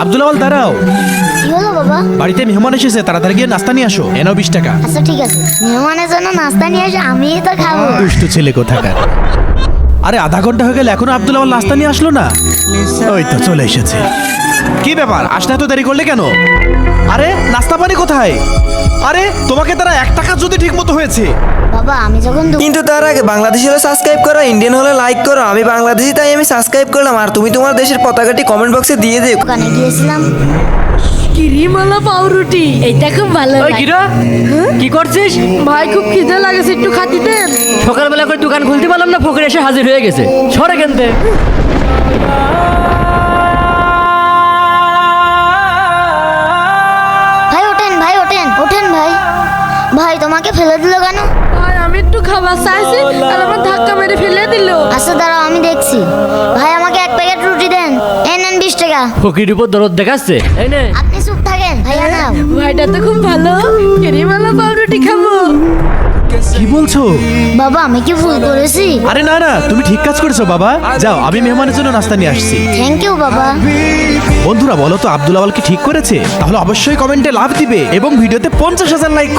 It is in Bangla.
আব্দুল আওয়াল দাঁড়াও। কি হলো বাবা? বাড়িতে মেহমান এসেছে, তাড়াতাড়ি গিয়ে নাস্তা নিয়ে আসো। এনাও 20 টাকা। আচ্ছা ঠিক আছে, মেহমানের জন্য নাস্তা নিয়ে এসে আমিই তো খাবো। দুষ্টু ছেলে কোথাকার। আরে আধা ঘন্টা হয়ে গেল এখনো আব্দুল আওয়াল নাস্তা নিয়ে আসলো না। ওই তো চলে এসেছে। কি ব্যাপার, আসতে এত দেরি করলে কেন? আরে নাস্তা পানি কোথায়? আরে তোমাকে তারা 1 টাকা যদি ঠিক মতো হয়েছে। বাবা আমি যখন কিন্তু তার আগে বাংলাদেশি হলে সাবস্ক্রাইব করো, ইন্ডিয়ান হলে লাইক করো। আমি বাংলাদেশি তাই আমি সাবস্ক্রাইব করলাম, আর তুমি তোমার দেশের পতাকাটি কমেন্ট বক্সে দিয়ে দিও। দোকানে গিয়েছিলাম, কিরিমালা পাউরুটি, এইটা খুব ভালো ওই লাগে। কিরা কি করছিস? ভাই খুব খিদে লাগেছে, একটু খাতি দেন। সকালবেলা করে দোকান খুলতে পারলাম না, ফকির এসে হাজির হয়ে গেছে। সরে কেনতে? ভাই ওঠেন, ভাই ওঠেন, ওঠেন ভাই। ভাই তোমাকে ফেলে দিল কেন? ভাই আমি একটু খাবার চাইছি আর আমার ধাক্কা মেরে ফেলে দিল। আচ্ছা দাঁড়াও আমি দেখছি। ভাই আমাকে 1 প্যাকেট রুটি দেন। এই নেন 20 টাকা। ফকির উপর দরদ দেখাচ্ছে। এই নে। আপনি চুপ থাকেন ভাইয়া নাও। ভাইটা তো খুব ভালো, কিরিমালা পাউরুটি খাবো। কি বলছো? বাবা আমি কি ভুল করেছি? আরে না না, তুমি ঠিক কাজ করেছো বাবা। যাও, আমি মেহমানের জন্য নাস্তা নিয়ে আসছি। থ্যাংক ইউ বাবা। বন্ধুরা বলো তো আব্দুল আওয়াল কি ঠিক করেছে? তাহলে অবশ্যই কমেন্টে লাভ দিবে এবং ভিডিওতে 50,000 লাইক